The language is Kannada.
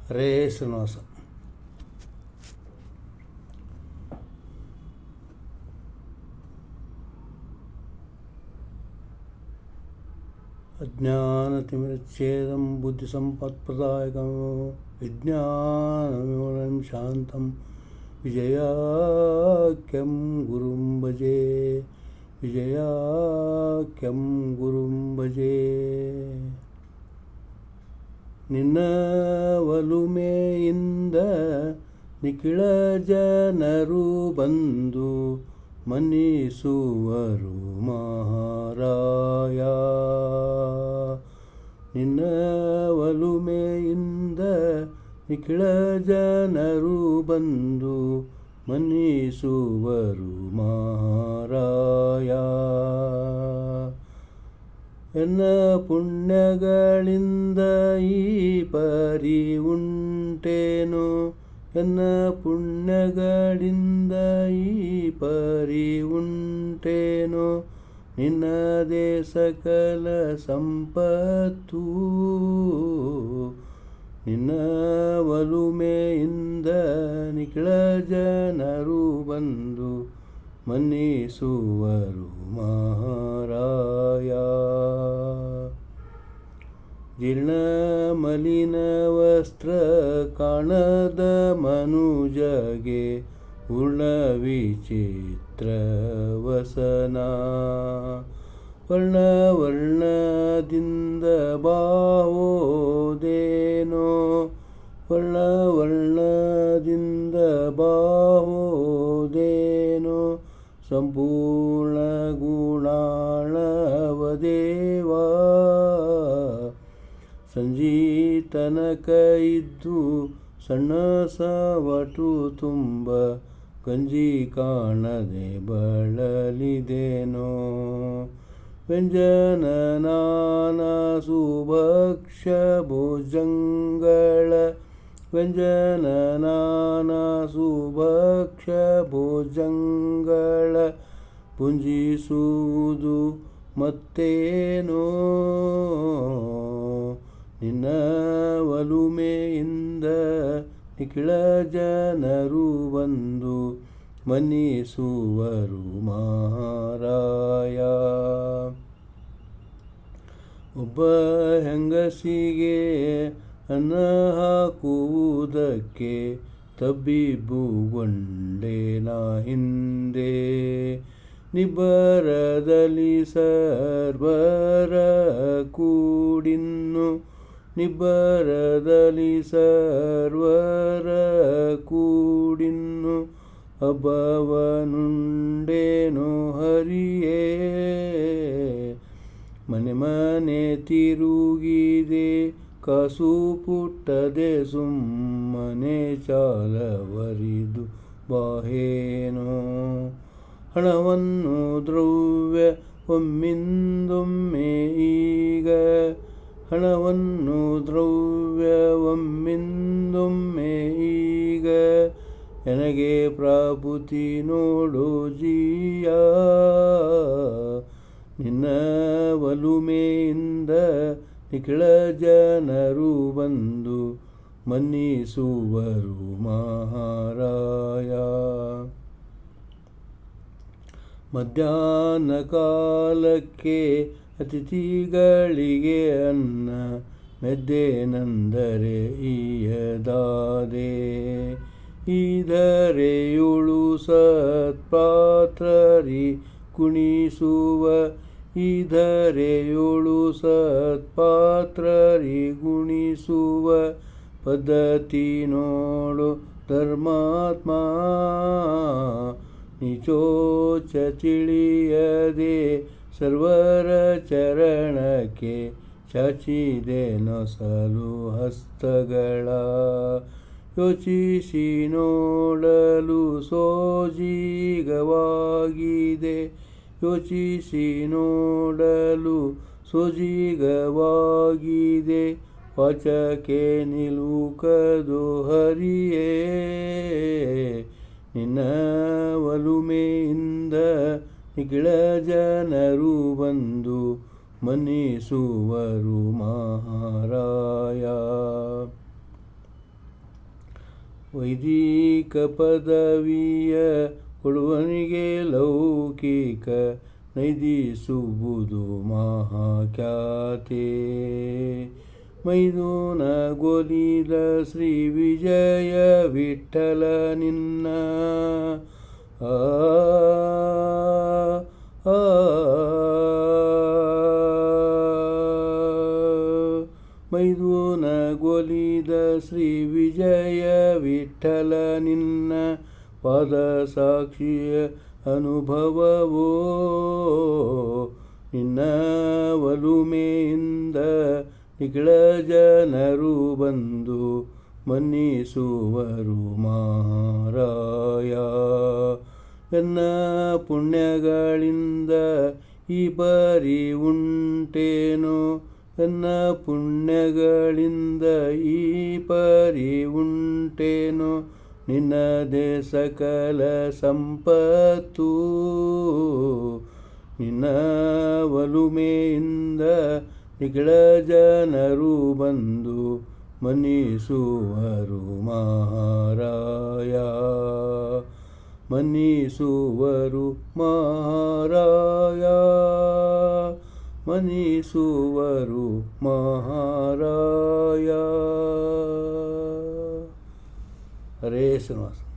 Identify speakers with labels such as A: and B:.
A: ಹರೇ ಶ್ರೀನಿವಾಸ. ಅಜ್ಞಾನತಿಮಿರಚ್ಛೇದಂ ಬುದ್ಧಿಸಂಪತ್ಪ್ರದಾಯಕಂ ವಿಜ್ಞಾನವಿಮಲಂ ಶಾಂತಂ ವಿಜಯಾಖ್ಯಂ ಗುರುಂ ಭಜೆ. ವಿಜಯಾಖ್ಯಂ ಗುರುಂ ಭಜೆ. ನಿನ್ನ ಒಲುಮೆಯಿಂದ ನಿಖಿಳ ಜನರು ಬಂದು ಮನ್ನಿಸುವರು ಮಹಾರಾಯ. ನಿನ್ನ ಒಲುಮೆಯಿಂದ ನಿಖಿಳ ಜನರು ಬಂದು ಮನ್ನಿಸುವರು ಮಹಾರಾಯ. ಎನ್ನ ಪುಣ್ಯಗಳಿಂದ ಈ ಪರಿ ಉಂಟೇನೋ. ಎನ್ನ ಪುಣ್ಯಗಳಿಂದ ಈ ಪರಿ ಉಂಟೇನೋ. ನಿನ್ನದೇ ಸಕಲ ಸಂಪತ್ತು. ನಿನ್ನ ಒಲುಮೆಯಿಂದ ನಿಖಿಳ ಜನರು ಬಂದು ಮನ್ನಿಸುವರು ಮಹಾರಾಯ. ಜೀರ್ಣ ಮಲಿನ ವಸ್ತ್ರ ಕಾಣದ ಮನುಜಗೆ ಪೂರ್ಣ ವಿಚಿತ್ರ ವಸನ. ವರ್ಣ ವರ್ಣದಿಂದ ಬಾಹೋದೇನೋ. ವರ್ಣ ವರ್ಣದಿಂದ ಬಾಹೋದೇನೋ. ಸಂಪೂರ್ಣ ಗುಣಾಣವ ದೇವ. ಸಂಜೀತನಕ ಇದ್ದು ಸಣ್ಣ ಸವಟು ತುಂಬ ಗಂಜಿ ಕಾಣದೆ ಬಳಲಿದೇನೋ. ವ್ಯಂಜನ ನಾನಾ ಸುಭಕ್ಷ್ಯ ಭೋಜಂಗಳ. ವ್ಯಂಜನ ನಾನಾ ಸುಭಕ್ಷ್ಯ ಭೋಜಂಗಳ ಪುಂಜಿಸುವುದು ಮತ್ತೇನೋ. ನಿನ್ನ ಒಲುಮೆಯಿಂದ ನಿಖಿಳ ಜನರು ಬಂದು ಮನ್ನಿಸುವರು ಮಹಾರಾಯ. ಒಬ್ಬ ಹೆಂಗಸಿಗೆ ಅನ್ನ ಹಾಕುವುದಕ್ಕೆ ತಬ್ಬಿಬ್ಬುಗೊಂಡೇನ ಹಿಂದೆ. ನಿಬ್ಬರದಲ್ಲಿ ಸರ್ವರ ಕೂಡಿನ್ನು. ನಿಬ್ಬರದಲ್ಲಿ ಸರ್ವರ ಕೂಡಿನ್ನು. ಹಬ್ಬವನುಂಡೇನೋ ಹರಿಯೇ. ಮನೆ ಮನೆ ತಿರುಗಿದೆ ಕಾಸು ಪುಟ್ಟದೆ ಸುಮ್ಮನೆ ಚಾಲವರಿದು ಬಾಹೇನೋ. ಹಣವನ್ನು ದ್ರವ್ಯ ಒಮ್ಮಿಂದೊಮ್ಮೆ ಈಗ. ಹಣವನ್ನು ದ್ರವ್ಯ ಒಮ್ಮಿಂದೊಮ್ಮೆ ಈಗ. ನನಗೆ ಪ್ರಾಪುತಿ ನೋಡೋ ಜೀಯ. ನಿನ್ನ ಒಲುಮೆಯಿಂದ ನಿಖಿಳ ಜನರು ಬಂದು ಮನ್ನಿಸುವರು ಮಹಾರಾಯ. ಮಧ್ಯಾಹ್ನ ಕಾಲಕ್ಕೆ ಅತಿಥಿಗಳಿಗೆ ಅನ್ನ ಮೆದ್ದೆನೆಂದರೆ ಈಯದಾದೆ. ಈಧರೆಯುಳು ಸತ್ಪಾತ್ರರಿ ಕುಣಿಸುವ. ಈಧರೆಯುಳು ಸತ್ಪಾತ್ರರಿ ಗುಣಿಸುವ. ಪದ್ಧತಿ ನೋಡು ಧರ್ಮಾತ್ಮ. ನಿಚೋಚ ತಿಳಿಯದೆ ಸರ್ವರ ಚರಣಕ್ಕೆ ಚಾಚಿದೆ ನೊಸಲು ಹಸ್ತಗಳ. ಯೋಚಿಸಿ ನೋಡಲು ಸೋಜಿಗವಾಗಿದೆ. ಯೋಚಿಸಿ ನೋಡಲು ಸೋಜಿಗವಾಗಿದೆ. ವಾಚಕ್ಕೆ ನಿಲುಕದು ಹರಿಯೇ. ನಿನ್ನ ಒಲುಮೆಯಿಂದ ನಿಖಿಳ ಜನರು ಬಂದು ಮನ್ನಿಸುವರು ಮಹಾರಾಯ. ವೈದಿಕ ಪದವಿಯ ಕೊಡುವನಿಗೆ ಲೌಕಿಕ ನೈದಿಸುವುದು ಮಹಾಖ್ಯಾತೆ. ಮೈದುನಗೊಲಿದ ಶ್ರೀ ವಿಜಯ ವಿಠ್ಠಲ ನಿನ್ನ ಮೈದುನಗೊಲಿದ ಶ್ರೀ ವಿಜಯ ವಿಠ್ಠಲ ನಿನ್ನ ಪಾದ ಸಾಕ್ಷಿಯ ಅನುಭವವೋ. ನಿನ್ನ ಒಲುಮೆಯಿಂದ ನಿಖಿಳ ಜನರು ಬಂದು ಮನ್ನಿಸುವರು ಮಾರಾಯ. ಎನ್ನ ಪುಣ್ಯಗಳಿಂದ ಈ ಪರಿ ಉಂಟೇನೋ, ಎನ್ನ ಪುಣ್ಯಗಳಿಂದ ಈ ಪರಿ ಉಂಟೇನೋ, ನಿನ್ನದೇ ಸಕಲ ಸಂಪತ್ತು. ನಿನ್ನ ಒಲುಮೆಯಿಂದ ನಿಖಿಳ ಜನರು ಬಂದು ಮನ್ನಿಸುವರು ಮಾರಾಯ. ಮನ್ನಿಸುವರು ಮಾರಾಯ, ಮನ್ನಿಸುವರು ಮಾರಾಯ. ಹರೇ ಶ್ರೀನಿವಾಸ.